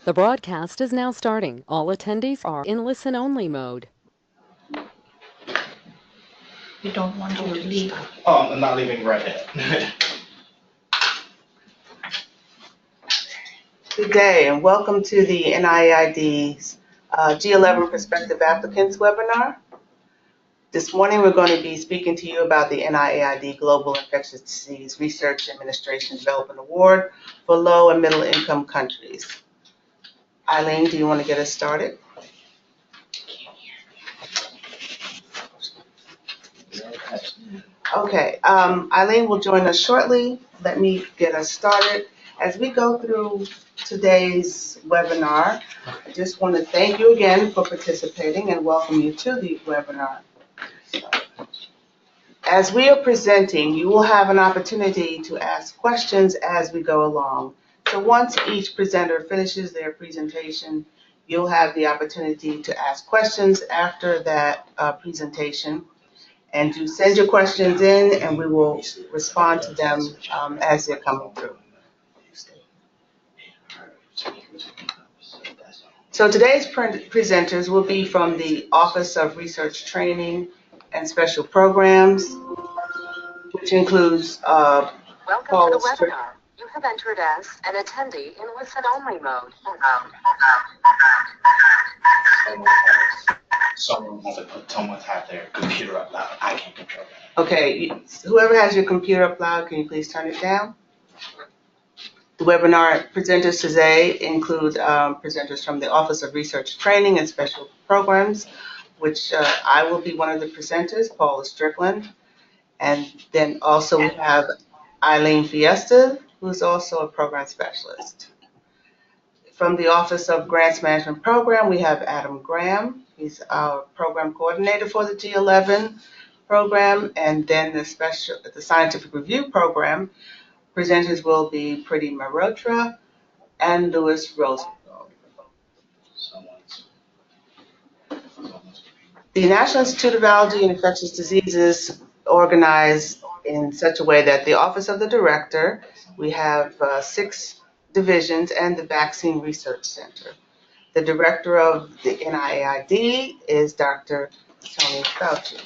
The broadcast is now starting. All attendees are in listen-only mode. You don't want you to leave. Oh, I'm not leaving right now. Good day and welcome to the NIAID's G11 Prospective Applicants webinar. This morning we're going to be speaking to you about the NIAID Global Infectious Disease Research Administration Development Award for low and middle income countries. Eileen, do you want to get us started? Okay, Eileen will join us shortly. Let me get us started. As we go through today's webinar, I just want to thank you again for participating and welcome you to the webinar. As we are presenting, you will have an opportunity to ask questions as we go along. So once each presenter finishes their presentation, you'll have the opportunity to ask questions after that presentation. And you send your questions in and we will respond to them as they're coming through. So today's presenters will be from the Office of Research Training and Special Programs, which includes Welcome Paul to the webinar. You have entered as an attendee in listen-only mode. Someone have their computer up loud. I can't control that. Okay, whoever has your computer up loud, can you please turn it down? The webinar presenters today include presenters from the Office of Research Training and Special Programs, which I will be one of the presenters, Paula Strickland. And then also we have Eileen Fiesta, who is also a program specialist. From the Office of Grants Management Program, we have Adam Graham. He's our program coordinator for the G11 program. And then the scientific review program presenters will be Priti Mehrotra and Louis Rosenthal. The National Institute of Allergy and Infectious Diseases organized in such a way that the Office of the Director, we have 6 divisions, and the Vaccine Research Center. The director of the NIAID is Dr. Tony Fauci.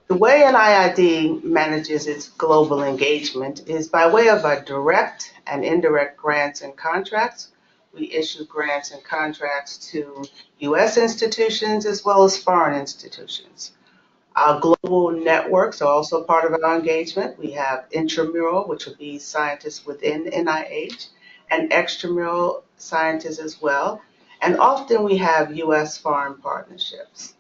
The way NIAID manages its global engagement is by way of our direct and indirect grants and contracts. We issue grants and contracts to U.S. institutions as well as foreign institutions. Our global networks are also part of our engagement. We have intramural, which would be scientists within NIH, and extramural scientists as well. And often we have U.S. foreign partnerships.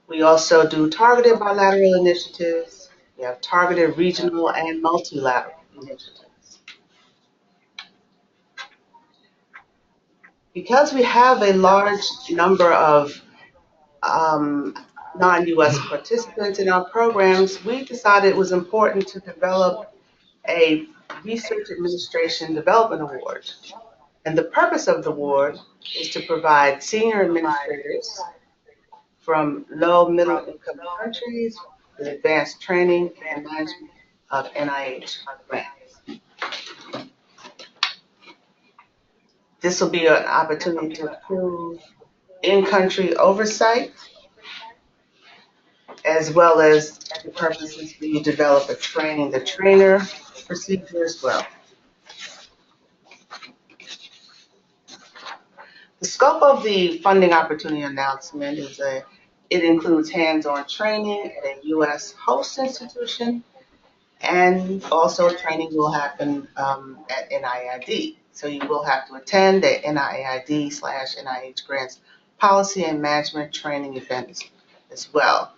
We also do targeted bilateral initiatives. We have targeted regional and multilateral initiatives. Because we have a large number of non-U.S. participants in our programs, we decided it was important to develop a Research Administration Development Award. And the purpose of the award is to provide senior administrators from low middle income countries with advanced training and management of NIH grants. This will be an opportunity to improve in-country oversight, as well as the purposes for you to develop a the trainer procedure as well. The scope of the funding opportunity announcement is it includes hands-on training at a U.S. host institution, and also training will happen at NIAID. So you will have to attend the NIAID/NIH Grants Policy and Management Training events as well.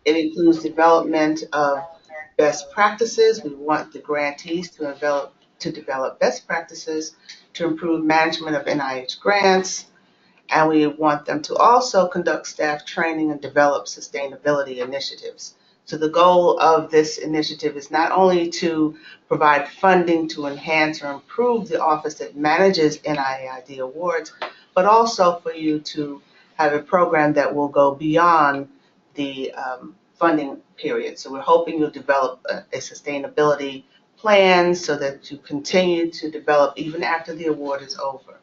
It includes development of best practices. We want the grantees to develop best practices to improve management of NIH grants, and we want them to also conduct staff training and develop sustainability initiatives. So the goal of this initiative is not only to provide funding to enhance or improve the office that manages NIAID awards, but also for you to have a program that will go beyond the funding period. So we're hoping you'll develop a sustainability plans so that you continue to develop even after the award is over.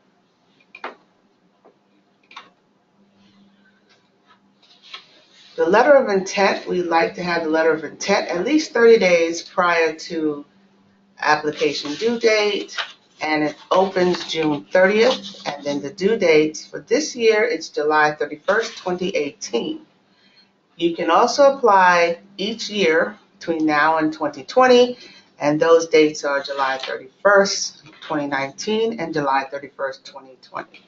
The letter of intent, we like to have the letter of intent at least 30 days prior to application due date, and it opens June 30th, and then the due date for this year is July 31st, 2018. You can also apply each year between now and 2020, and those dates are July 31st, 2019 and July 31st, 2020.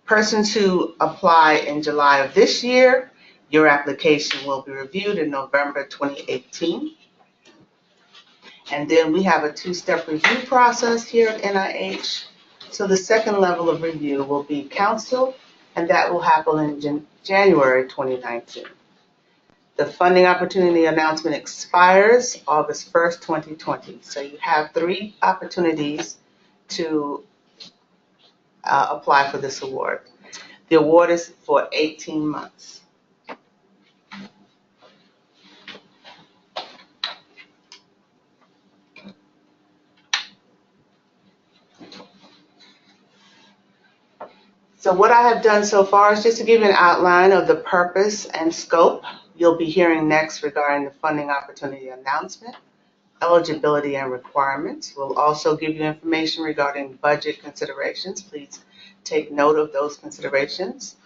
Persons who apply in July of this year, your application will be reviewed in November 2018. And then we have a two-step review process here at NIH. So the second level of review will be council, and that will happen in January 2019. The funding opportunity announcement expires August 1st, 2020. So you have 3 opportunities to apply for this award. The award is for 18 months. So what I have done so far is just to give you an outline of the purpose and scope. You'll be hearing next regarding the funding opportunity announcement, eligibility and requirements. We'll also give you information regarding budget considerations. Please take note of those considerations.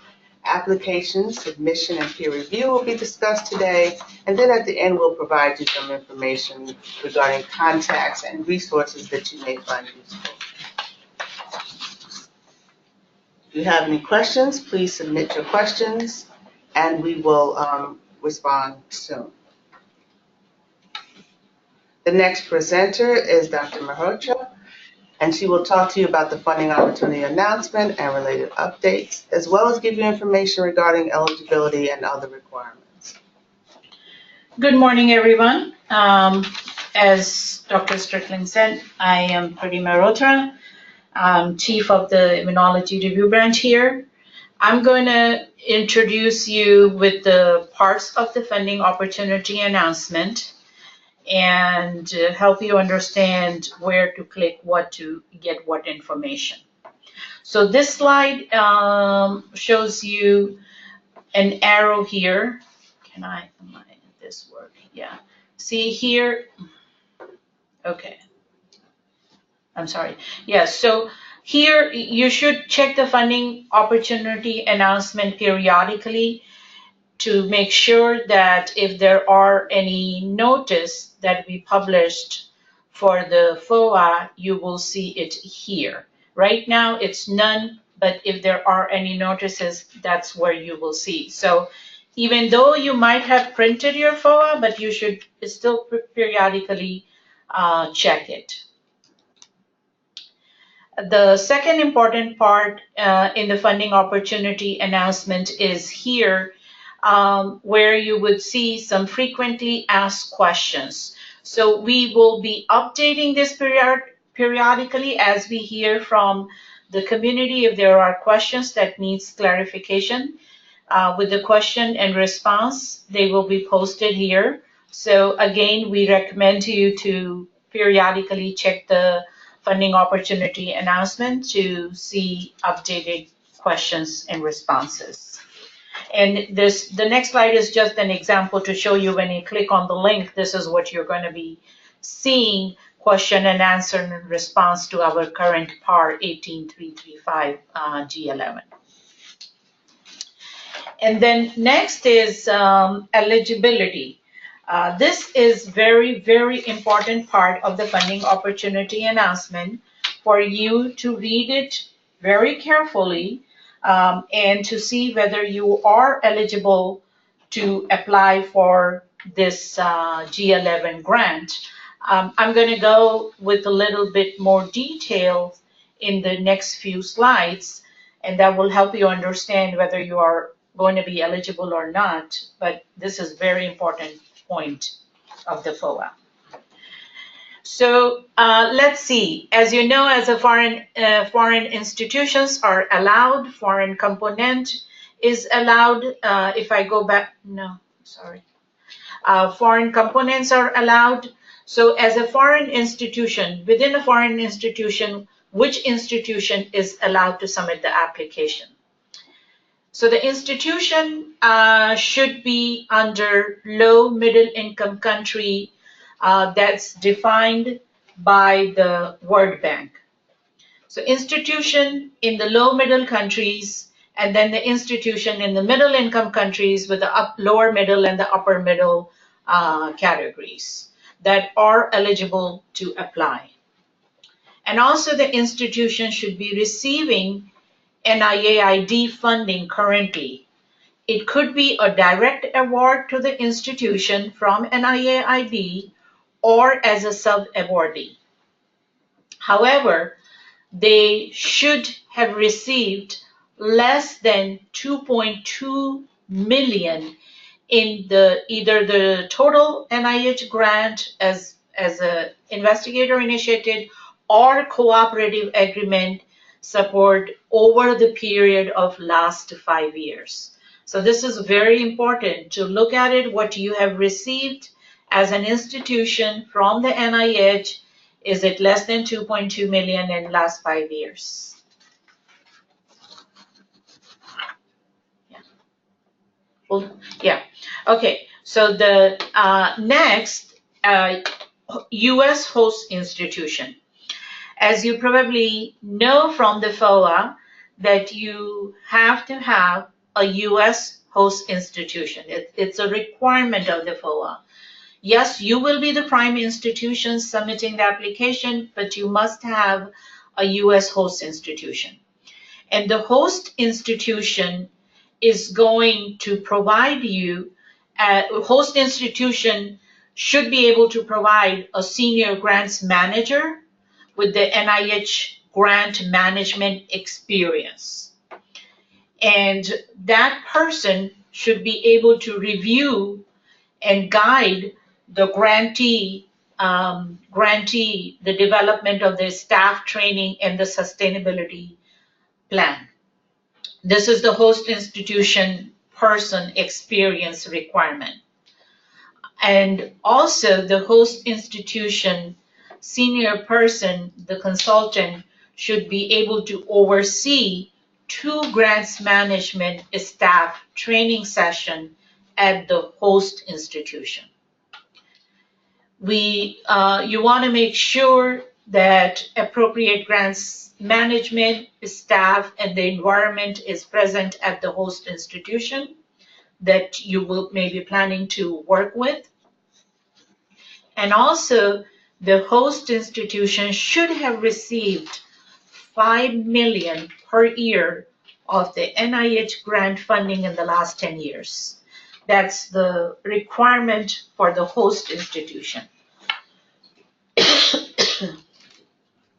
Applications, submission, and peer review will be discussed today. And then at the end, we'll provide you some information regarding contacts and resources that you may find useful. If you have any questions, please submit your questions, and we will respond soon. The next presenter is Dr. Mehrotra, and she will talk to you about the funding opportunity announcement and related updates, as well as give you information regarding eligibility and other requirements. Good morning, everyone. As Dr. Strickland said, I am Priti Mehrotra. I'm Chief of the Immunology Review Branch here. I'm going to introduce you with the parts of the funding opportunity announcement and help you understand where to click what to get what information. So this slide shows you an arrow here. This work? Yeah. See here? Okay. I'm sorry. Yes, so here you should check the funding opportunity announcement periodically to make sure that if there are any notice that we published for the FOA, you will see it here. Right now it's none, but if there are any notices, that's where you will see. So even though you might have printed your FOA, but you should still periodically check it. The second important part in the funding opportunity announcement is here, where you would see some frequently asked questions. So we will be updating this periodically as we hear from the community if there are questions that needs clarification. With the question and response, they will be posted here. So again, we recommend you to periodically check the funding opportunity announcement to see updated questions and responses. And the next slide is just an example to show you when you click on the link, this is what you're going to be seeing, question and answer and response to our current PAR-18-335 G11. And then next is eligibility. This is very, very important part of the funding opportunity announcement for you to read it very carefully and to see whether you are eligible to apply for this G11 grant. I'm going to go with a little bit more detail in the next few slides, and that will help you understand whether you are going to be eligible or not, but this is very important point of the FOA. So let's see. As you know, as a foreign institutions are allowed, foreign component is allowed. If I go back, no, sorry. Foreign components are allowed. So as a foreign institution, within a foreign institution, which institution is allowed to submit the application? So the institution should be under low middle income country that's defined by the World Bank. So institution in the low middle countries, and then the institution in the middle income countries with the lower middle and the upper middle categories that are eligible to apply. And also the institution should be receiving NIAID funding currently. It could be a direct award to the institution from NIAID or as a sub-awardee. However, they should have received less than 2.2 million in either the total NIH grant as an investigator initiated or cooperative agreement support over the period of last 5 years. So this is very important to look at it, what you have received as an institution from the NIH. Is it less than 2.2 million in last 5 years? Yeah. Well, yeah. Okay. So the next, U.S. host institution. As you probably know from the FOA, that you have to have a U.S. host institution. It's a requirement of the FOA. Yes, you will be the prime institution submitting the application, but you must have a U.S. host institution. And the host institution is going to provide you, host institution should be able to provide a senior grants manager with the NIH grant management experience. And that person should be able to review and guide the grantee, the development of their staff training and the sustainability plan. This is the host institution person experience requirement. And also the host institution senior person, the consultant, should be able to oversee 2 grants management staff training sessions at the host institution. You want to make sure that appropriate grants management staff and the environment is present at the host institution that you will maybe planning to work with. And also the host institution should have received 5 million per year of the NIH grant funding in the last 10 years. That's the requirement for the host institution.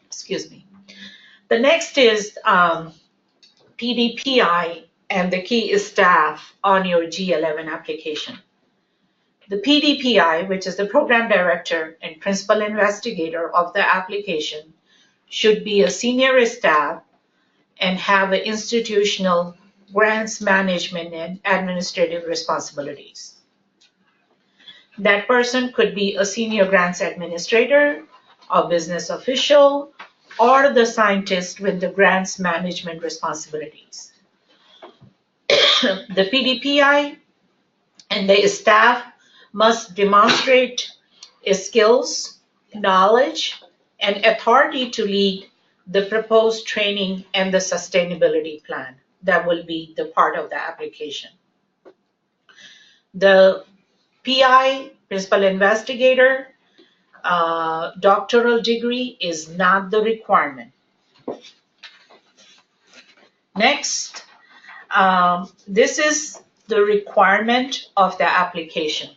Excuse me. The next is PDPI and the key staff on your G11 application. The PDPI, which is the program director and principal investigator of the application, should be a senior staff and have an institutional grants management and administrative responsibilities. That person could be a senior grants administrator, a business official, or the scientist with the grants management responsibilities. The PDPI and the staff must demonstrate skills, knowledge, and authority to lead the proposed training and the sustainability plan. That will be the part of the application. The PI, principal investigator, doctoral degree is not the requirement. Next, this is the requirement of the application.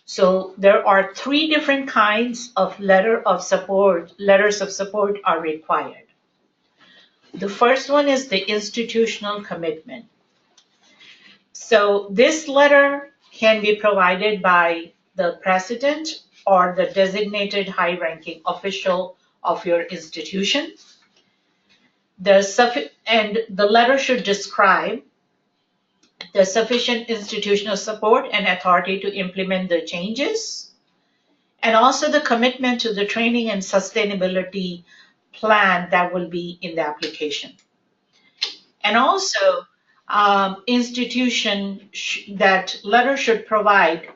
So there are 3 different kinds of letters of support are required. The first one is the institutional commitment. So this letter can be provided by the president or the designated high-ranking official of your institution. And the letter should describe the sufficient institutional support and authority to implement the changes, and also the commitment to the training and sustainability plan that will be in the application. And also, that letter should provide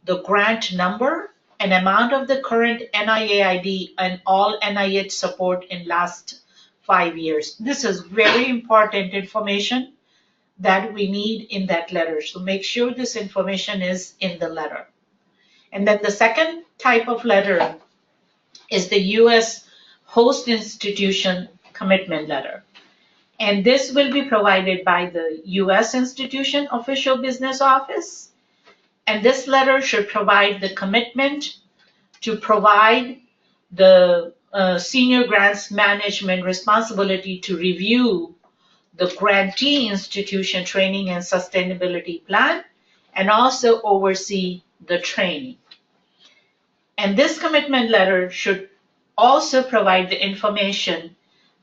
the grant number and amount of the current NIAID and all NIH support in last 5 years. This is very important information that we need in that letter. So make sure this information is in the letter. And then the second type of letter is the U.S. host institution commitment letter. And this will be provided by the U.S. institution official business office. And this letter should provide the commitment to provide the senior grants management responsibility to review the grantee institution training and sustainability plan, and also oversee the training. And this commitment letter should also provide the information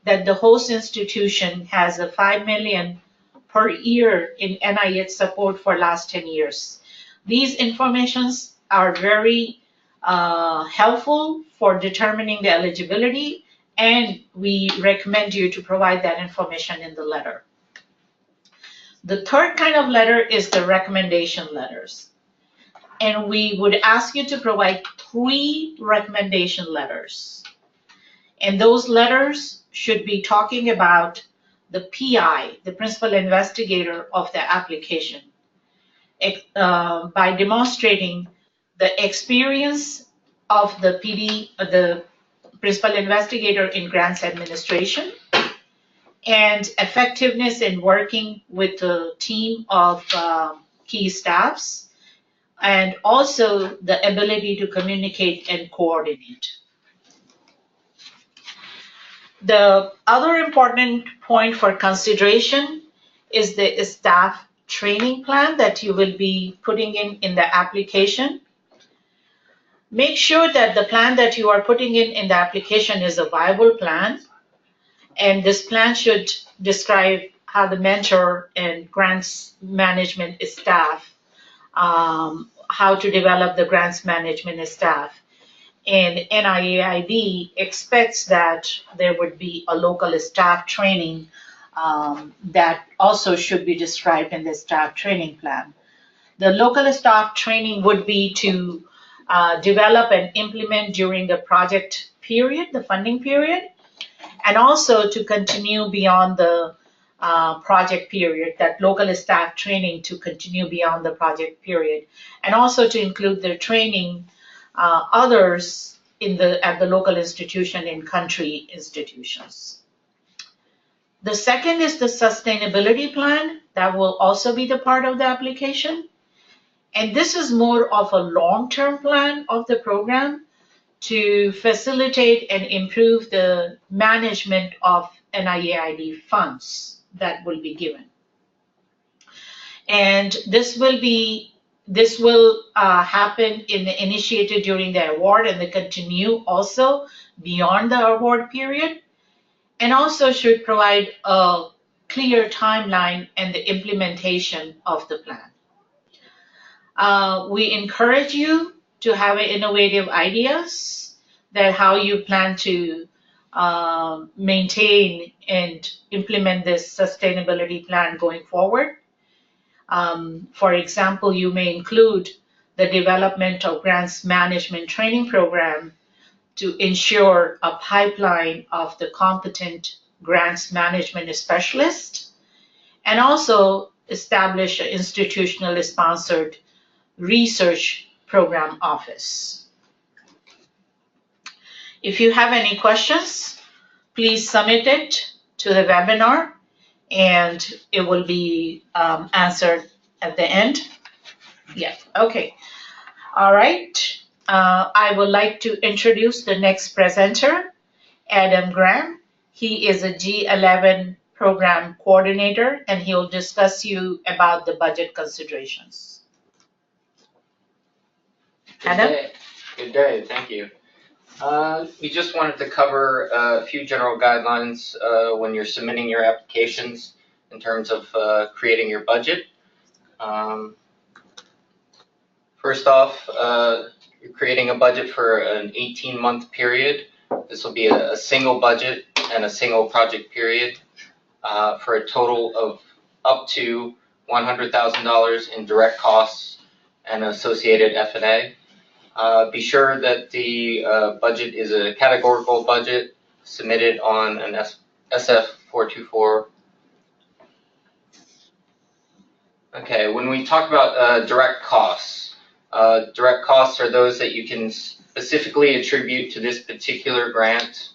that the host institution has a $5 million per year in NIH support for last 10 years. These informations are very helpful for determining the eligibility, and we recommend you to provide that information in the letter. The third kind of letter is the recommendation letters. And we would ask you to provide 3 recommendation letters. And those letters should be talking about the PI, the principal investigator of the application, by demonstrating the experience of the PD, the principal investigator in grants administration, and effectiveness in working with a team of key staffs, and also the ability to communicate and coordinate. The other important point for consideration is the staff training plan that you will be putting in the application. Make sure that the plan that you are putting in the application is a viable plan, and this plan should describe how the mentor and grants management staff, how to develop the grants management staff. And NIAID expects that there would be a local staff training that also should be described in the staff training plan. The local staff training would be to develop and implement during the project period, the funding period, and also to continue beyond the project period, that local staff training to continue beyond the project period, and also to include the training others at the local institution in country institutions. The second is the sustainability plan that will also be the part of the application. And this is more of a long-term plan of the program to facilitate and improve the management of NIAID funds that will be given. And this will happen initiated during the award, and they continue also beyond the award period, and also should provide a clear timeline and the implementation of the plan. We encourage you to have innovative ideas that how you plan to maintain and implement this sustainability plan going forward. For example, you may include the development of grants management training program to ensure a pipeline of the competent grants management specialist, and also establish an institutionally sponsored research program office. If you have any questions, please submit it to the webinar, and it will be answered at the end. Yeah, okay. All right. I would like to introduce the next presenter, Adam Graham. He is a G11 program coordinator, and he'll discuss you about the budget considerations. Adam? Good day, thank you. We just wanted to cover a few general guidelines when you're submitting your applications in terms of creating your budget. First off, you're creating a budget for an 18-month period. This will be a single budget and a single project period for a total of up to $100,000 in direct costs and associated F&A. Be sure that the budget is a categorical budget submitted on an SF424. Okay, when we talk about direct costs are those that you can specifically attribute to this particular grant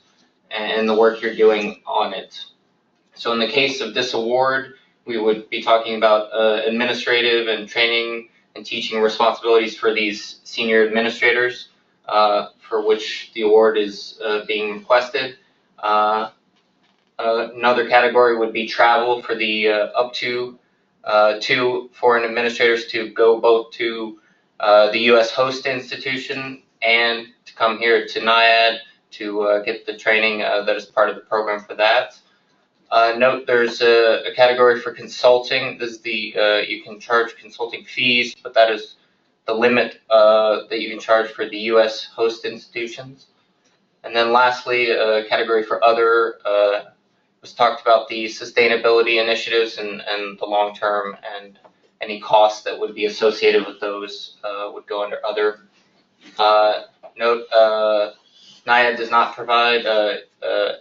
and the work you're doing on it. So in the case of this award, we would be talking about administrative and training and teaching responsibilities for these senior administrators, for which the award is being requested. Another category would be travel for the up to 2 foreign administrators to go both to the U.S. host institution and to come here to NIAID to get the training that is part of the program for that. Note there's a category for consulting. This is the you can charge consulting fees, but that is the limit that you can charge for the U.S. host institutions. And then lastly, a category for other was talked about the sustainability initiatives and the long term, and any costs that would be associated with those would go under other. Note NIAID does not provide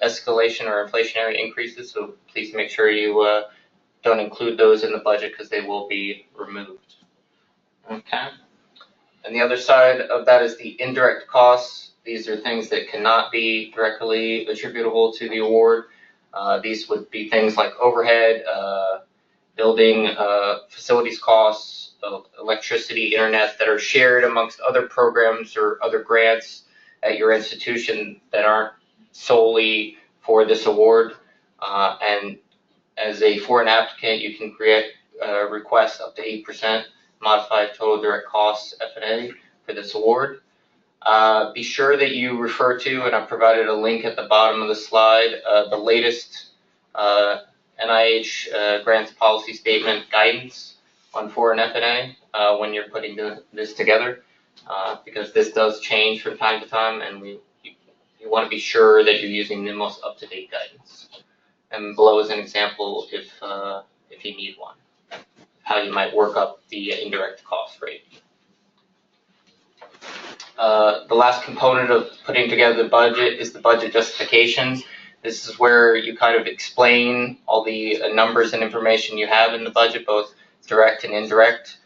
escalation or inflationary increases, so please make sure you don't include those in the budget because they will be removed. Okay. And the other side of that is the indirect costs. These are things that cannot be directly attributable to the award. These would be things like overhead, building facilities costs, electricity, internet that are shared amongst other programs or other grants at your institution that aren't solely for this award. And as a foreign applicant, you can create request up to 8% modified total direct costs F&A for this award. Be sure that you refer to, and I've provided a link at the bottom of the slide, the latest NIH grants policy statement guidance on foreign F&A when you're putting this together, because this does change from time to time, and you want to be sure that you're using the most up-to-date guidance. And below is an example if you need one, how you might work up the indirect cost rate. The last component of putting together the budget is the budget justifications. This is where you kind of explain all the numbers and information you have in the budget, both direct and indirect.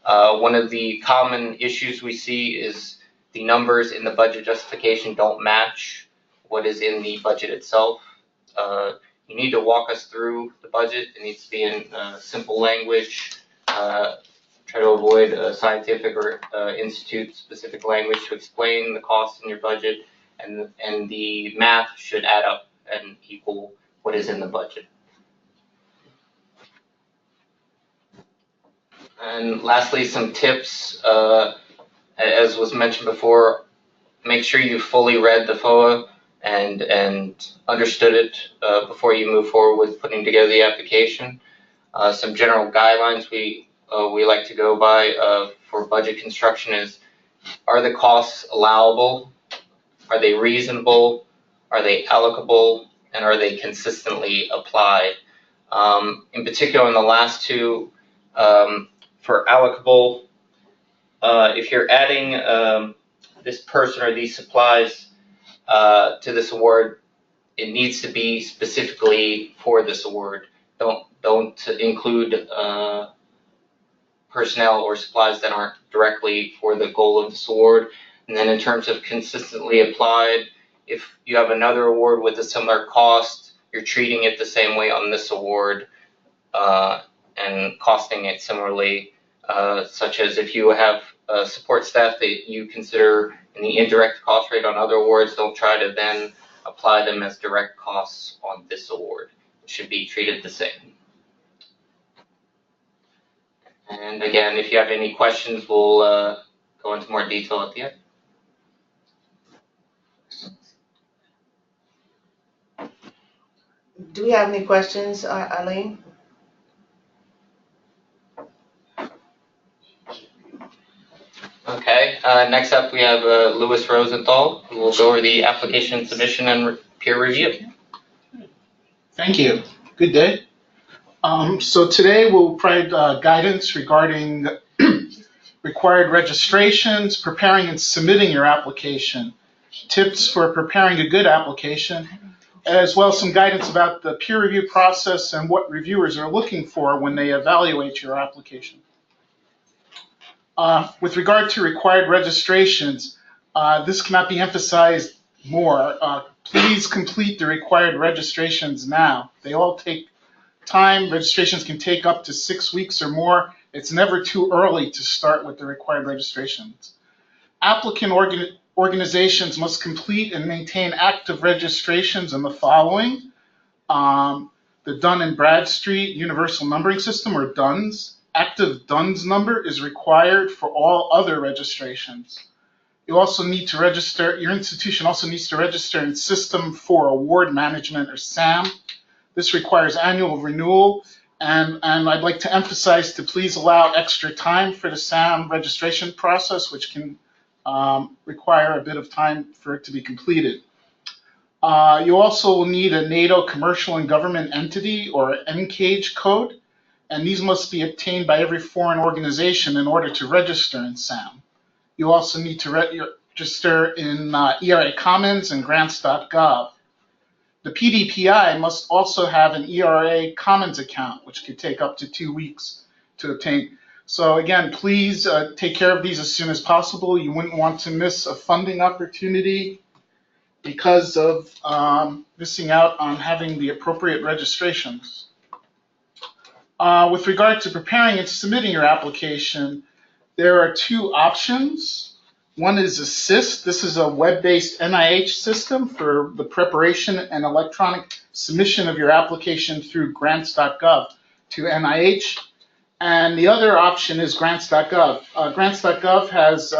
One of the common issues we see is the numbers in the budget justification don't match what is in the budget itself. You need to walk us through the budget. It needs to be in simple language. Try to avoid scientific or institute-specific language to explain the costs in your budget, and the math should add up and equal what is in the budget. And lastly, some tips. As was mentioned before, make sure you fully read the FOA and understood it before you move forward with putting together the application. Some general guidelines we like to go by for budget construction is: are the costs allowable? Are they reasonable? Are they allocable? And are they consistently applied? In particular, in the last two, for allocable, if you're adding this person or these supplies to this award, it needs to be specifically for this award. Don't include personnel or supplies that aren't directly for the goal of this award. And then in terms of consistently applied, if you have another award with a similar cost, you're treating it the same way on this award and costing it similarly, such as if you have support staff that you consider in the indirect cost rate on other awards, don't try to then apply them as direct costs on this award. It should be treated the same. And again, if you have any questions, we'll go into more detail at the end. Do we have any questions, Eileen? Okay. Next up, we have Louis Rosenthal, who will go over the application submission and peer review. Thank you. Good day. So today we'll provide guidance regarding required registrations, preparing and submitting your application, tips for preparing a good application, as well as some guidance about the peer review process and what reviewers are looking for when they evaluate your application. With regard to required registrations, this cannot be emphasized more. Please complete the required registrations now. They all take time. Registrations can take up to 6 weeks or more. It's never too early to start with the required registrations. Applicant organizations must complete and maintain active registrations in the following. The Dun & Bradstreet Universal Numbering System, or DUNS. Active DUNS number is required for all other registrations. You also need to register, your institution also needs to register in System for Award Management, or SAM. This requires annual renewal, and I'd like to emphasize to please allow extra time for the SAM registration process, which can require a bit of time for it to be completed. You also will need a NATO Commercial and Government Entity, or NCAGE code, and these must be obtained by every foreign organization in order to register in SAM. You also need to register in ERA Commons and Grants.gov. The PDPI must also have an ERA Commons account, which could take up to 2 weeks to obtain. So again, please take care of these as soon as possible. You wouldn't want to miss a funding opportunity because of missing out on having the appropriate registrations. With regard to preparing and submitting your application, there are 2 options. One is Assist. This is a web-based NIH system for the preparation and electronic submission of your application through Grants.gov to NIH. And the other option is Grants.gov. Grants.gov has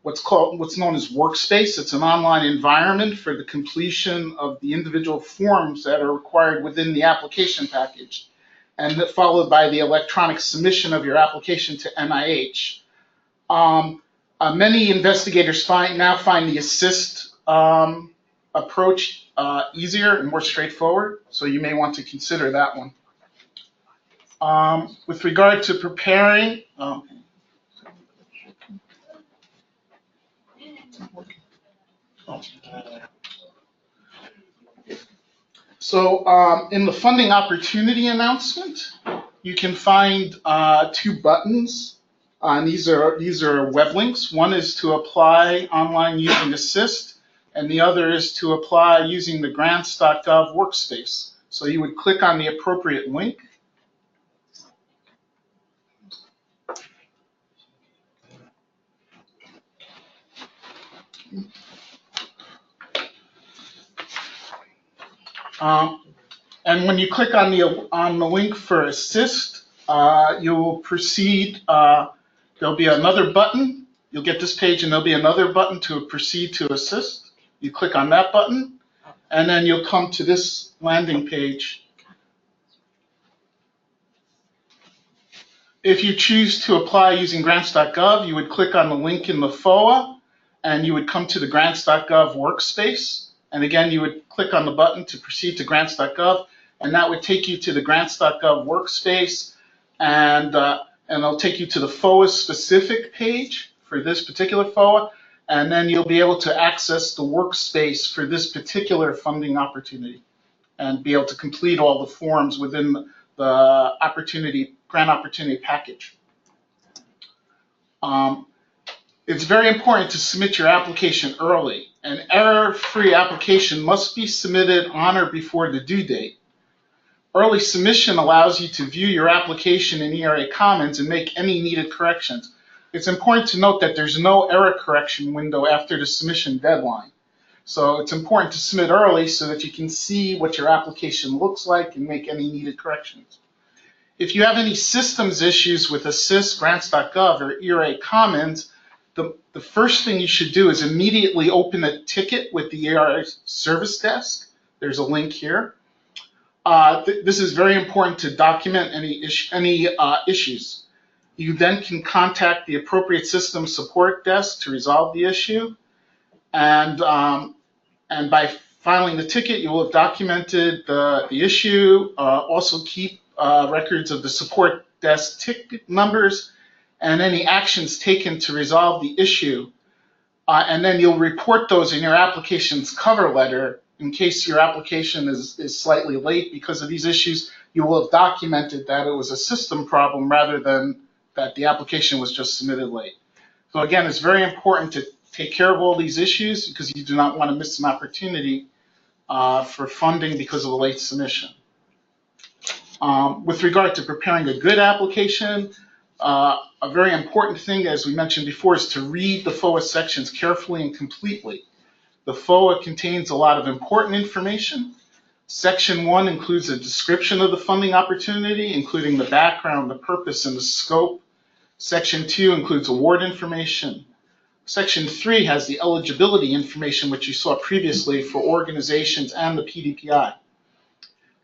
what's known as Workspace. It's an online environment for the completion of the individual forms that are required within the application package, and followed by the electronic submission of your application to NIH. Many investigators now find the Assist approach easier and more straightforward, so you may want to consider that one. With regard to preparing, in the funding opportunity announcement, you can find 2 buttons. These are web links. One is to apply online using Assist, and the other is to apply using the Grants.gov workspace. So you would click on the appropriate link. And when you click on the link for Assist, you will proceed. There'll be another button. You'll get this page, and there'll be another button to proceed to Assist. You click on that button, and then you'll come to this landing page. If you choose to apply using Grants.gov, you would click on the link in the FOA, and you would come to the Grants.gov workspace. And again, you would click on the button to proceed to Grants.gov, and that would take you to the Grants.gov workspace, and it'll take you to the FOA specific page for this particular FOA, and then you'll be able to access the workspace for this particular funding opportunity and be able to complete all the forms within the grant opportunity package. It's very important to submit your application early. An error-free application must be submitted on or before the due date. Early submission allows you to view your application in ERA Commons and make any needed corrections. It's important to note that there's no error correction window after the submission deadline. So it's important to submit early so that you can see what your application looks like and make any needed corrections. If you have any systems issues with Assist, Grants.gov, or ERA Commons, the first thing you should do is immediately open a ticket with the ERA service desk. There's a link here. This is very important to document any issues. You then can contact the appropriate system support desk to resolve the issue. And by filing the ticket, you will have documented the issue. Also keep records of the support desk ticket numbers and any actions taken to resolve the issue. And then you'll report those in your application's cover letter. In case your application is slightly late because of these issues, you will have documented that it was a system problem rather than that the application was just submitted late. So again, it's very important to take care of all these issues because you do not want to miss an opportunity for funding because of a late submission. With regard to preparing a good application, a very important thing, as we mentioned before, is to read the FOA sections carefully and completely. The FOA contains a lot of important information. Section 1 includes a description of the funding opportunity, including the background, the purpose, and the scope. Section 2 includes award information. Section 3 has the eligibility information, which you saw previously for organizations and the PDPI.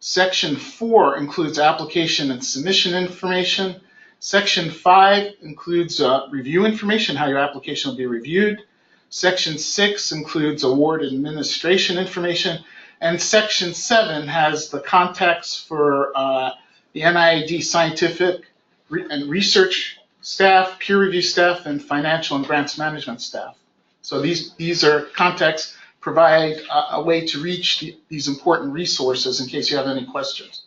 Section 4 includes application and submission information. Section 5 includes review information, how your application will be reviewed. Section 6 includes award administration information. And Section 7 has the contacts for the NIAID scientific and research staff, peer review staff, and financial and grants management staff. So these are contacts provide a way to reach these important resources in case you have any questions.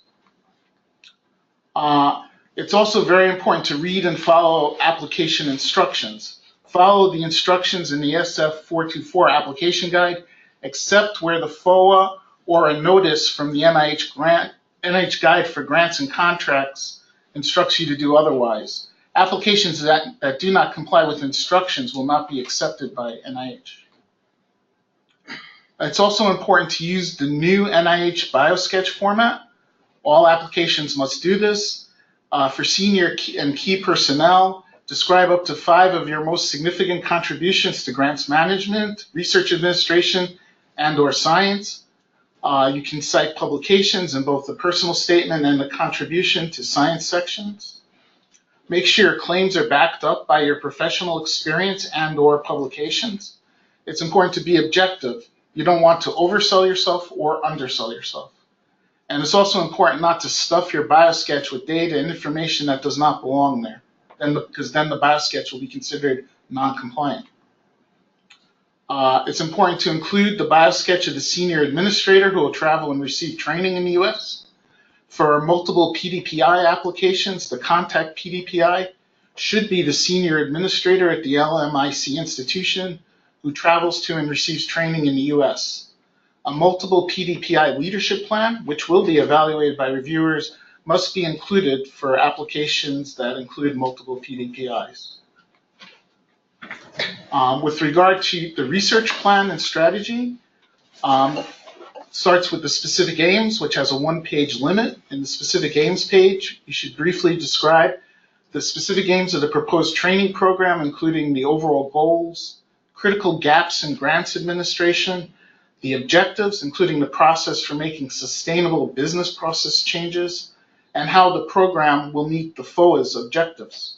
It's also very important to read and follow application instructions. Follow the instructions in the SF424 application guide, except where the FOA or a notice from the NIH Guide for Grants and Contracts instructs you to do otherwise. Applications that do not comply with instructions will not be accepted by NIH. It's also important to use the new NIH BioSketch format. All applications must do this. For senior and key personnel, describe up to 5 of your most significant contributions to grants management, research administration, and/or science. You can cite publications in both the personal statement and the contribution to science sections. Make sure your claims are backed up by your professional experience and/or publications. It's important to be objective. You don't want to oversell yourself or undersell yourself. And it's also important not to stuff your BioSketch with data and information that does not belong there, because then the BioSketch will be considered non-compliant. It's important to include the BioSketch of the senior administrator who will travel and receive training in the US. For multiple PDPI applications, the contact PDPI should be the senior administrator at the LMIC institution who travels to and receives training in the US. A multiple PDPI leadership plan, which will be evaluated by reviewers, must be included for applications that include multiple PDPIs. With regard to the research plan and strategy, starts with the specific aims, which has a 1-page limit. In the specific aims page, you should briefly describe the specific aims of the proposed training program, including the overall goals, critical gaps in grants administration, the objectives, including the process for making sustainable business process changes, and how the program will meet the FOA's objectives.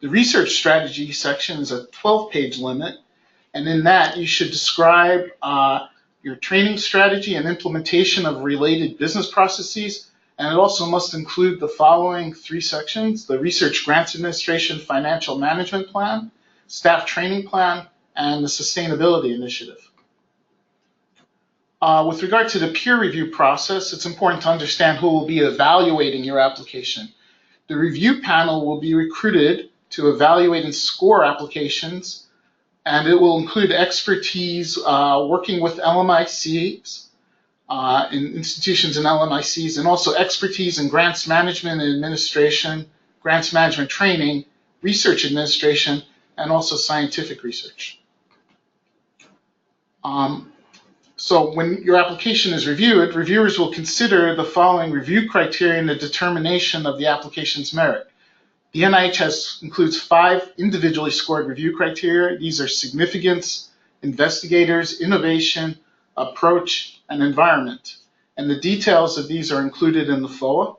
The research strategy section is a 12-page limit, and in that you should describe your training strategy and implementation of related business processes, and it also must include the following 3 sections: the Research Grants Administration Financial Management Plan, Staff Training Plan, and the Sustainability Initiative. With regard to the peer review process, it's important to understand who will be evaluating your application. The review panel will be recruited to evaluate and score applications, and it will include expertise working with LMICs, in institutions and LMICs, and also expertise in grants management and administration, grants management training, research administration, and also scientific research. So when your application is reviewed, reviewers will consider the following review criteria in the determination of the application's merit. The NIH includes 5 individually scored review criteria. These are significance, investigators, innovation, approach, and environment. And the details of these are included in the FOA,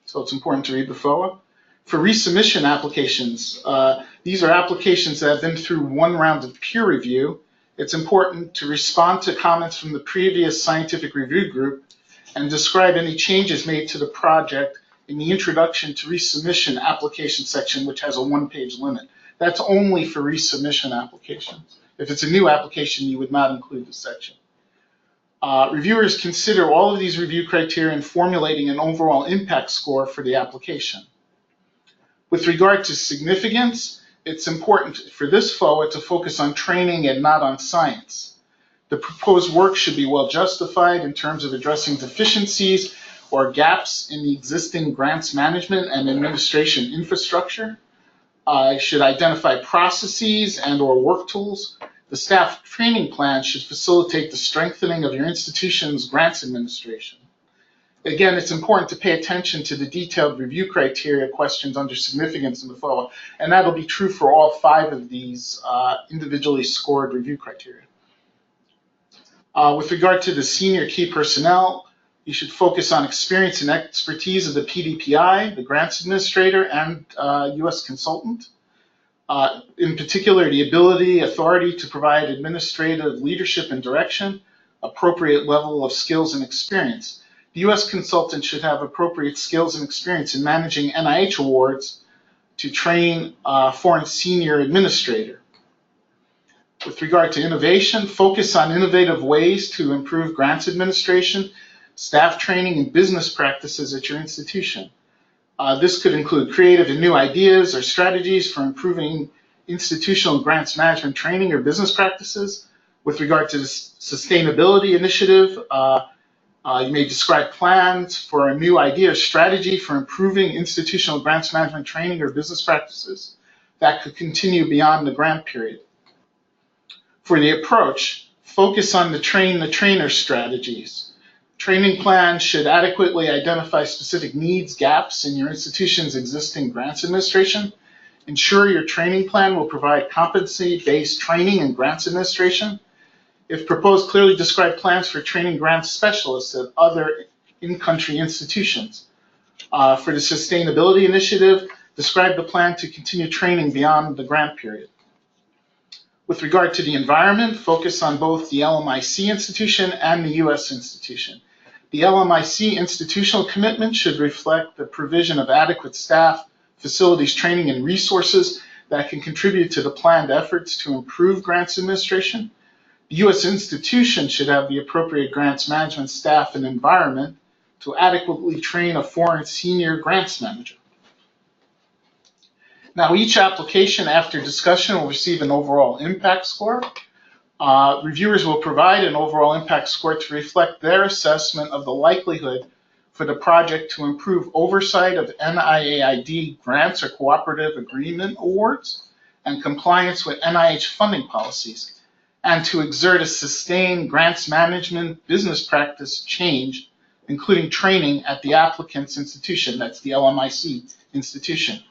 so it's important to read the FOA. For resubmission applications, these are applications that have been through one round of peer review. It's important to respond to comments from the previous scientific review group and describe any changes made to the project in the introduction to resubmission application section, which has a one-page limit. That's only for resubmission applications. If it's a new application, you would not include this section. Reviewers consider all of these review criteria in formulating an overall impact score for the application. With regard to significance, it's important for this FOA to focus on training and not on science. The proposed work should be well justified in terms of addressing deficiencies or gaps in the existing grants management and administration infrastructure. It should identify processes and or work tools. The staff training plan should facilitate the strengthening of your institution's grants administration. Again, it's important to pay attention to the detailed review criteria questions under significance in the FOA, and that'll be true for all 5 of these individually scored review criteria. With regard to the senior key personnel, you should focus on experience and expertise of the PDPI, the grants administrator, and U.S. consultant. In particular, the ability, authority to provide administrative leadership and direction, appropriate level of skills and experience. The U.S. consultant should have appropriate skills and experience in managing NIH awards to train a foreign senior administrator. With regard to innovation, focus on innovative ways to improve grants administration, staff training, and business practices at your institution. This could include creative and new ideas or strategies for improving institutional grants management training or business practices. With regard to the sustainability initiative, you may describe plans for a new idea or strategy for improving institutional grants management training or business practices that could continue beyond the grant period. For the approach, focus on the train-the-trainer strategies. Training plans should adequately identify specific needs, gaps in your institution's existing grants administration. Ensure your training plan will provide competency-based training in grants administration. If proposed, clearly describe plans for training grants specialists at other in-country institutions. For the sustainability initiative, describe the plan to continue training beyond the grant period. With regard to the environment, focus on both the LMIC institution and the U.S. institution. The LMIC institutional commitment should reflect the provision of adequate staff, facilities, training, and resources that can contribute to the planned efforts to improve grants administration. The U.S. institution should have the appropriate grants management staff and environment to adequately train a foreign senior grants manager. Now, each application after discussion will receive an overall impact score. Reviewers will provide an overall impact score to reflect their assessment of the likelihood for the project to improve oversight of NIAID grants or cooperative agreement awards and compliance with NIH funding policies, and to exert a sustained grants management business practice change, including training at the applicant's institution, that's the LMIC institution.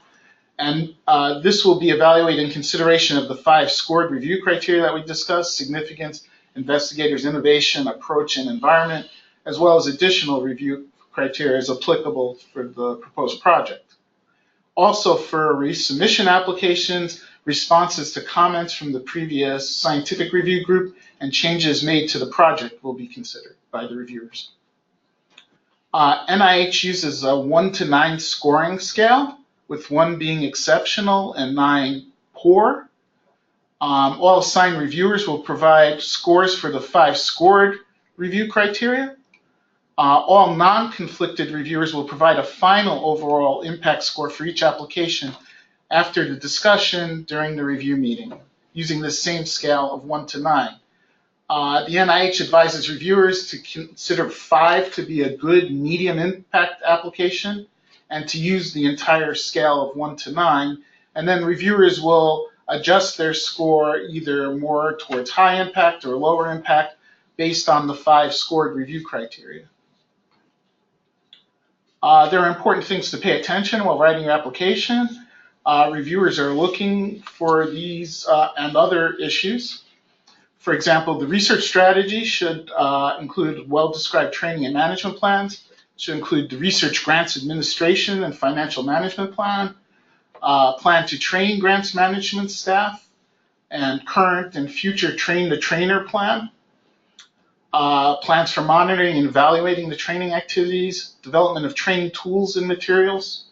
And this will be evaluated in consideration of the 5 scored review criteria that we discussed: significance, investigators, innovation, approach, and environment, as well as additional review criteria as applicable for the proposed project. Also, for resubmission applications, responses to comments from the previous scientific review group and changes made to the project will be considered by the reviewers. NIH uses a 1 to 9 scoring scale, with 1 being exceptional and 9 poor. All assigned reviewers will provide scores for the 5 scored review criteria. All non-conflicted reviewers will provide a final overall impact score for each application after the discussion during the review meeting, using the same scale of 1 to 9. The NIH advises reviewers to consider 5 to be a good medium impact application, and to use the entire scale of 1 to 9, and then reviewers will adjust their score either more towards high impact or lower impact based on the 5 scored review criteria. There are important things to pay attention while writing your application. Reviewers are looking for these and other issues. For example, the research strategy should include well-described training and management plans. Should include the research grants administration and financial management plan, Plan to train grants management staff, and current and future train-the-trainer plan. Plans for monitoring and evaluating the training activities, development of training tools and materials.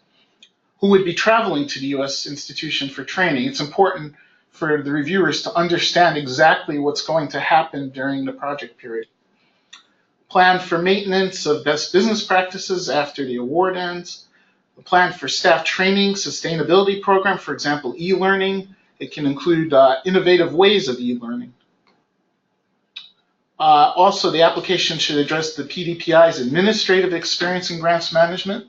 Who would be traveling to the U.S. institution for training? It's important for the reviewers to understand exactly what's going to happen during the project period. Plan for maintenance of best business practices after the award ends. A plan for staff training, sustainability program, for example, e-learning. It can include innovative ways of e-learning. Also, the application should address the PDPI's administrative experience in grants management,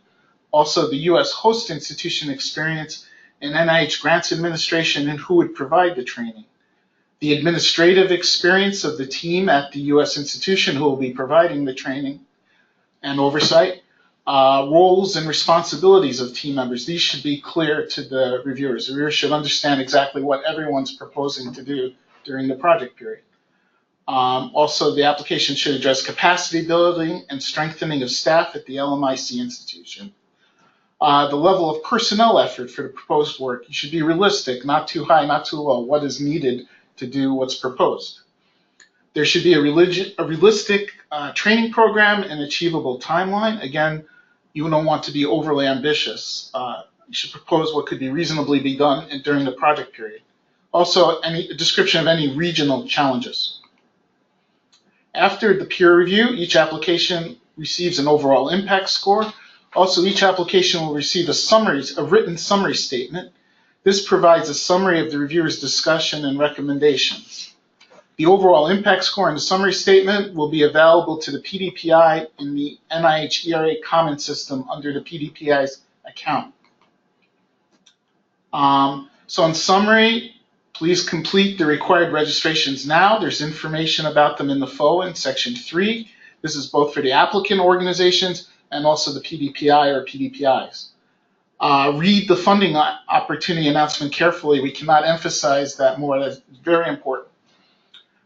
also the U.S. host institution experience in NIH grants administration and who would provide the training, the administrative experience of the team at the U.S. institution who will be providing the training and oversight, roles and responsibilities of team members. These should be clear to the reviewers. The reviewers should understand exactly what everyone's proposing to do during the project period. Also, the application should address capacity building and strengthening of staff at the LMIC institution. The level of personnel effort for the proposed work, you should be realistic, not too high, not too low, what is needed to do what's proposed. There should be a realistic training program and achievable timeline. Again, you don't want to be overly ambitious. You should propose what could be reasonably be done during the project period. Also, a description of any regional challenges. After the peer review, each application receives an overall impact score. Also, each application will receive a written summary statement. This provides a summary of the reviewer's discussion and recommendations. The overall impact score and the summary statement will be available to the PDPI in the NIH ERA Common System under the PDPI's account. So in summary, please complete the required registrations now. There's information about them in the FOA in Section 3. This is both for the applicant organizations and also the PDPI or PDPIs. Read the funding opportunity announcement carefully. We cannot emphasize that more. That's very important.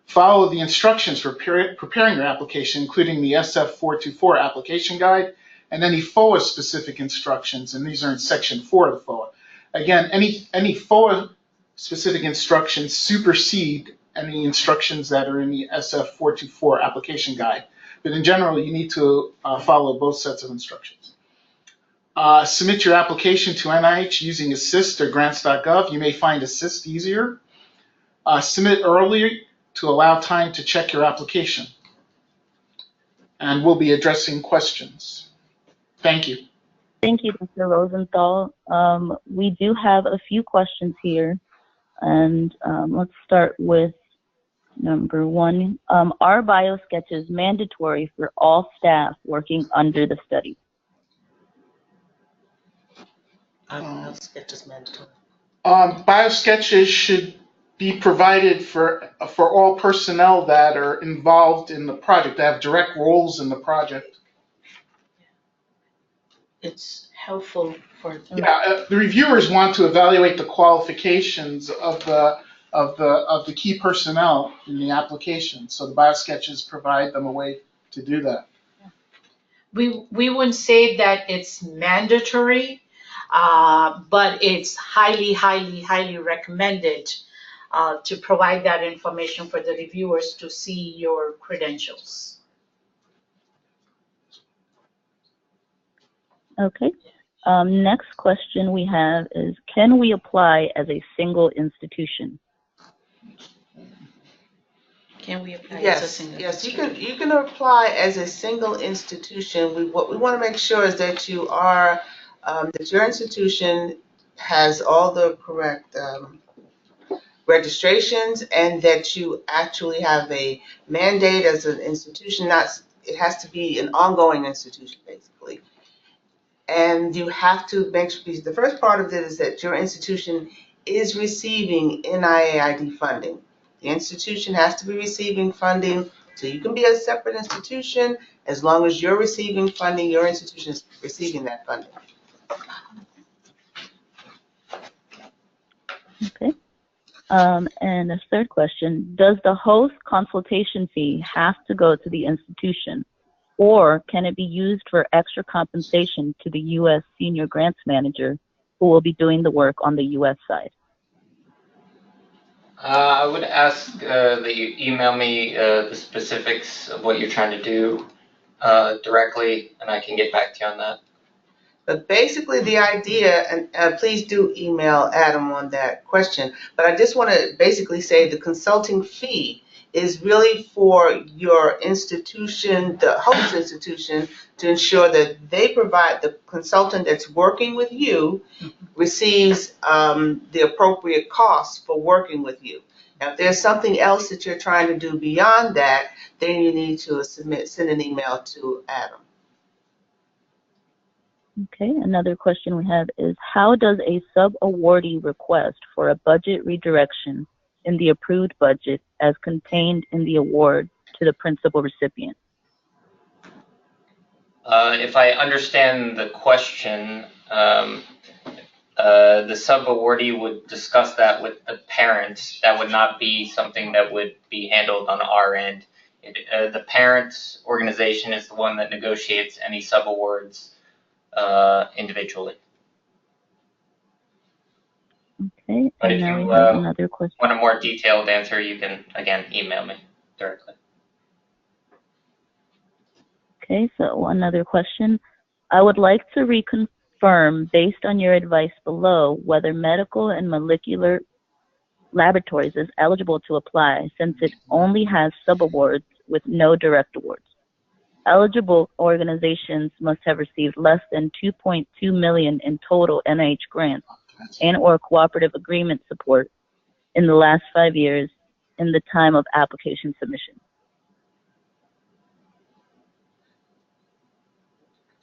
Follow the instructions for preparing your application, including the SF424 application guide and any FOA-specific instructions, and these are in Section 4 of the FOA. Again, any FOA-specific instructions supersede any instructions that are in the SF424 application guide. But in general, you need to follow both sets of instructions. Submit your application to NIH using Assist or Grants.gov. You may find Assist easier. Submit early to allow time to check your application. And we'll be addressing questions. Thank you. Thank you, Dr. Rosenthal. We do have a few questions here, and let's start with number one. Are biosketches mandatory for all staff working under the study? Biosketches mandatory. Biosketches should be provided for all personnel that are involved in the project, that have direct roles in the project. It's helpful for them. Yeah, the reviewers want to evaluate the qualifications of the key personnel in the application, so the biosketches provide them a way to do that. We wouldn't say that it's mandatory, but it's highly recommended to provide that information for the reviewers to see your credentials. Okay. Next question we have is, can we apply as a single institution? Can we apply as a Yes, single yes, institution? you can apply as a single institution. What we want to make sure is that you are that your institution has all the correct registrations and that you actually have a mandate as an institution. It has to be an ongoing institution, basically. And you have to make sure, the first part of it is that your institution is receiving NIAID funding. The institution has to be receiving funding, so you can be a separate institution. As long as you're receiving funding, your institution is receiving that funding. Okay. And a third question, does the host consultation fee have to go to the institution, or can it be used for extra compensation to the U.S. Senior Grants Manager who will be doing the work on the U.S. side? I would ask that you email me the specifics of what you're trying to do directly, and I can get back to you on that. But basically the idea, and please do email Adam on that question, but I just want to basically say the consulting fee is really for your institution, the host institution, to ensure that they provide the consultant that's working with you receives the appropriate cost for working with you. Now, if there's something else that you're trying to do beyond that, then you need to send an email to Adam. Okay, another question we have is, how does a sub-awardee request for a budget redirection in the approved budget as contained in the award to the principal recipient? If I understand the question, the sub-awardee would discuss that with the parents. That would not be something that would be handled on our end. The parents' organization is the one that negotiates any sub-awards individually. Okay, But and if now you we have another question. want a more detailed answer, you can, again, email me directly. Okay, so another question. I would like to reconfirm, based on your advice below, whether medical and molecular laboratories is eligible to apply since it only has sub-awards with no direct awards. Eligible organizations must have received less than $2.2 million in total NIH grants and or cooperative agreement support in the last 5 years in the time of application submission.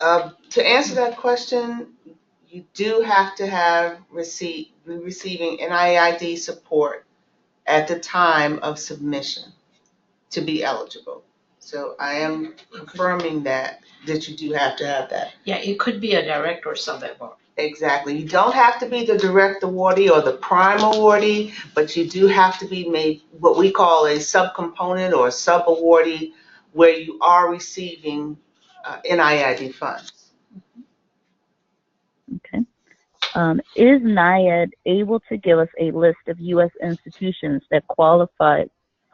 To answer that question, you do have to have receiving NIAID support at the time of submission to be eligible. So I am confirming that you do have to have that. Yeah, it could be a direct or sub-award. Exactly. You don't have to be the direct awardee or the prime awardee, but you do have to be made what we call a subcomponent or a sub-awardee where you are receiving NIAID funds. Okay. Is NIAID able to give us a list of U.S. institutions that qualify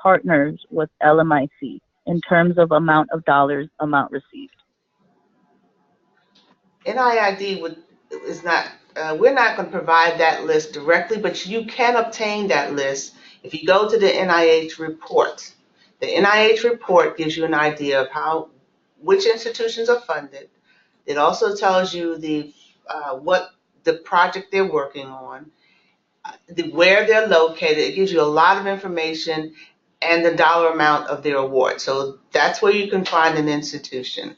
partners with LMIC in terms of amount received? NIAID is not, we're not going to provide that list directly, but you can obtain that list if you go to the NIH report. The NIH report gives you an idea of which institutions are funded. It also tells you what the project they're working on, where they're located. It gives you a lot of information and the dollar amount of their award. So that's where you can find an institution.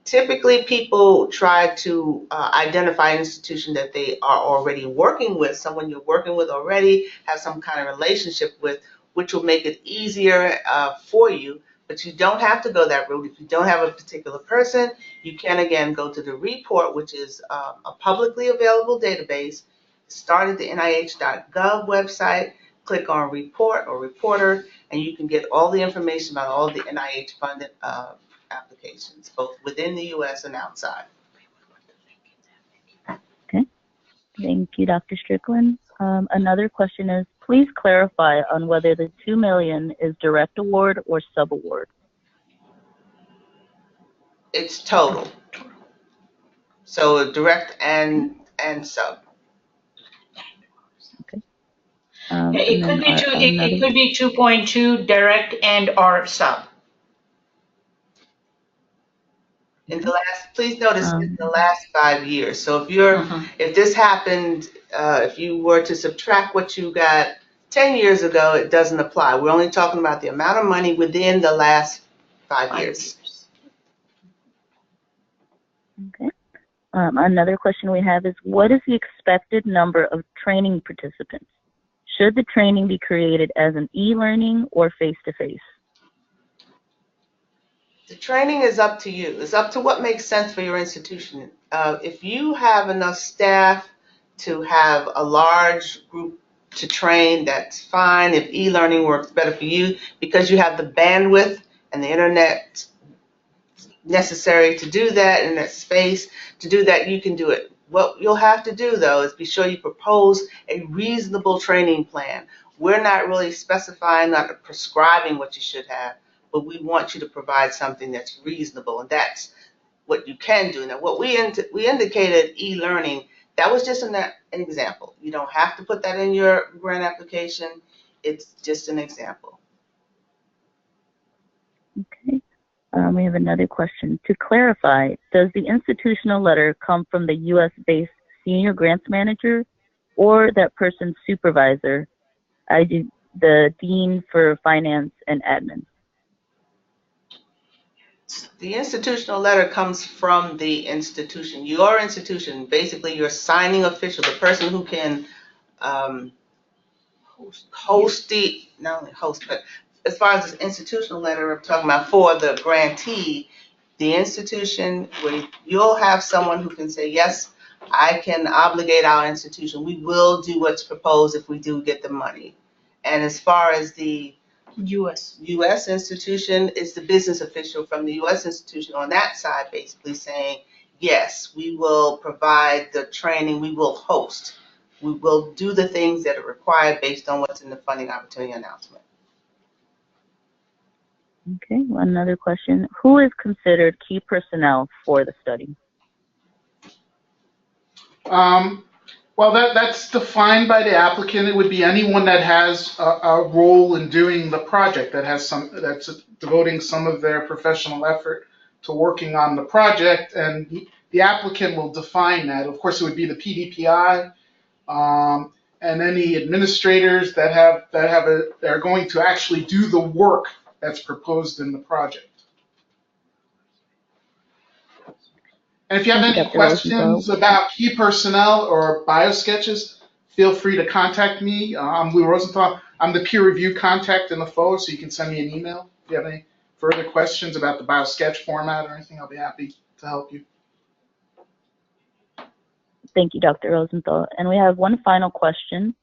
Typically, people try to identify an institution that they are already working with, someone you're working with already, have some kind of relationship with, which will make it easier for you. But you don't have to go that route. If you don't have a particular person, you can, again, go to the report, which is a publicly available database. Start at the NIH.gov website, click on report or reporter, and you can get all the information about all the NIH-funded applications, both within the U.S. and outside. Okay. Thank you, Dr. Strickland. Another question is, please clarify on whether the $2 million is direct award or sub-award. It's total. So direct and sub. Okay. It could be it could be 2.2 direct and or sub. Please notice in the last 5 years. So if this happened, if you were to subtract what you got 10 years ago, it doesn't apply. We're only talking about the amount of money within the last 5 years. Okay. Another question we have is, what is the expected number of training participants? Should the training be created as an e-learning or face-to-face? The training is up to you. It's up to what makes sense for your institution. If you have enough staff to have a large group to train, that's fine. If e-learning works better for you because you have the bandwidth and the internet necessary to do that, and that space to do that, you can do it What you'll have to do, though, is be sure you propose a reasonable training plan. We're not really specifying, not prescribing what you should have, but we want you to provide something that's reasonable, and that's what you can do. Now, what we indicated e-learning, that was just an example. You don't have to put that in your grant application. It's just an example. Okay. We have another question. To clarify, does the institutional letter come from the U.S.-based senior grants manager or that person's supervisor, i.e. the dean for finance and admin? The institutional letter comes from the institution. Your institution, basically your signing official, the person who can host the, not only host, but as far as the institutional letter I'm talking about for the grantee, the institution, where you'll have someone who can say, yes, I can obligate our institution. We will do what's proposed if we do get the money. And as far as the U.S. institution, is the business official from the U.S. institution on that side basically saying, yes, we will provide the training, we will host. We will do the things that are required based on what's in the funding opportunity announcement. Okay, another question. Who is considered key personnel for the study? Well, that's defined by the applicant. It would be anyone that has a role in doing the project, that's devoting some of their professional effort to working on the project, and the applicant will define that. Of course, it would be the PDPI and any administrators that are going to actually do the work that's proposed in the project. And if you have any questions about key personnel or biosketches, feel free to contact me. I'm Lou Rosenthal. I'm the peer review contact in the FOA, so you can send me an email. If you have any further questions about the biosketch format or anything, I'll be happy to help you. Thank you, Dr. Rosenthal. And we have one final question.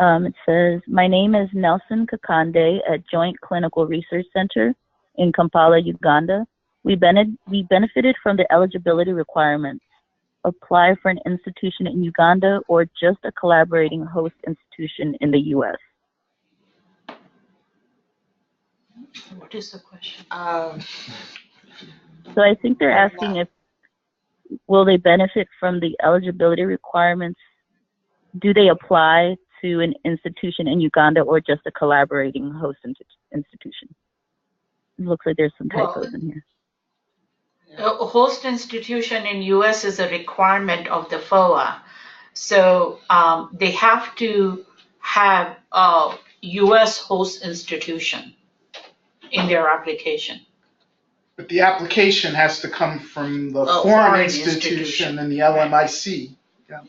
It says, my name is Nelson Kakande at Joint Clinical Research Center in Kampala, Uganda. We benefited from the eligibility requirements. Apply for an institution in Uganda or just a collaborating host institution in the U.S.? What is the question? So I think they're asking if, will they benefit from the eligibility requirements? Do they apply to an institution in Uganda or just a collaborating host institution? It looks like there's some typos in here. A host institution in U.S. is a requirement of the FOA. So they have to have a U.S. host institution in their application. But the application has to come from the foreign institution and the LMIC. Yeah.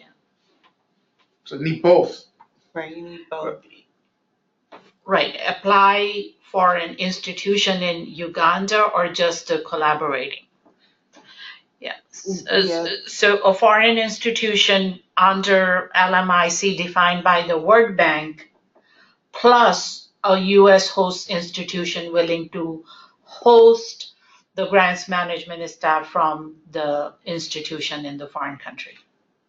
So you need both. Right, you need both. Right, apply for an institution in Uganda or just collaborating. Yeah. So a foreign institution under LMIC defined by the World Bank plus a U.S. host institution willing to host the grants management staff from the institution in the foreign country.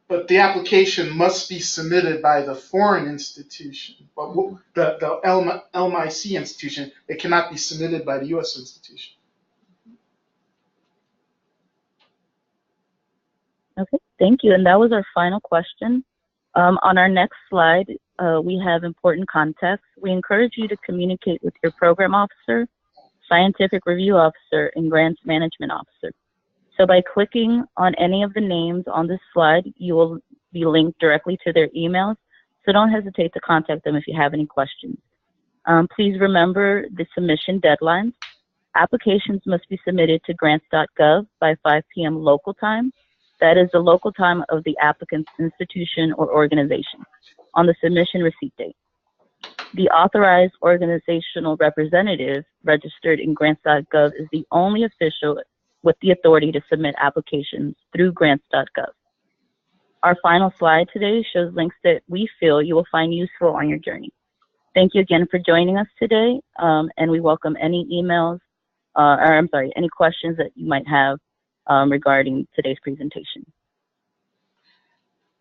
But the application must be submitted by the foreign institution. But the LMIC institution, it cannot be submitted by the U.S. institution. Okay, thank you. And that was our final question. On our next slide, we have important context. We encourage you to communicate with your program officer, scientific review officer, and grants management officer. So by clicking on any of the names on this slide, you will be linked directly to their emails. So don't hesitate to contact them if you have any questions. Please remember the submission deadlines. Applications must be submitted to Grants.gov by 5 p.m. local time. That is the local time of the applicant's institution or organization on the submission receipt date. The authorized organizational representative registered in Grants.gov is the only official with the authority to submit applications through Grants.gov. Our final slide today shows links that we feel you will find useful on your journey. Thank you again for joining us today, and we welcome any emails, any questions that you might have regarding today's presentation.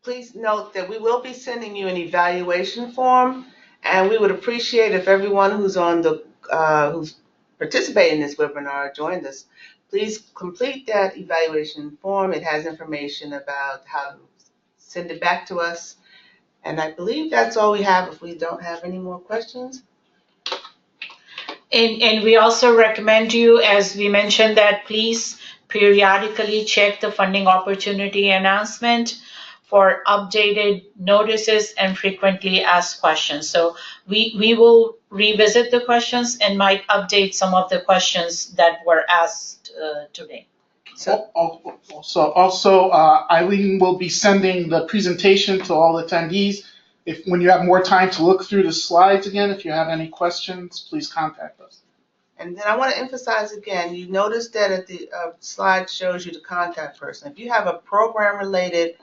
please note that we will be sending you an evaluation form, and we would appreciate if everyone who's who's participating in this webinar joined us. Please complete that evaluation form. It has information about how to send it back to us. And I believe that's all we have if we don't have any more questions. And we also recommend you, as we mentioned, that please periodically check the funding opportunity announcement for updated notices and frequently asked questions. So we will revisit the questions and might update some of the questions that were asked today. Also, Eileen will be sending the presentation to all attendees. When you have more time to look through the slides again, if you have any questions, please contact us. And then I want to emphasize again, you notice that at the slide shows you the contact person. If you have a program-related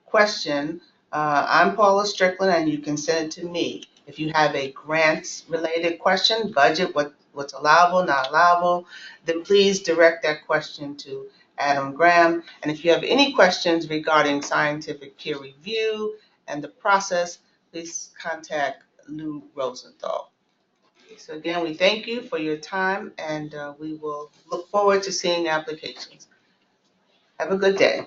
question, I'm Paula Strickland, and you can send it to me. If you have a grants-related question, budget, what's allowable, not allowable, then please direct that question to Adam Graham. And if you have any questions regarding scientific peer review and the process, please contact Lou Rosenthal. So again, we thank you for your time, and we will look forward to seeing applications. Have a good day.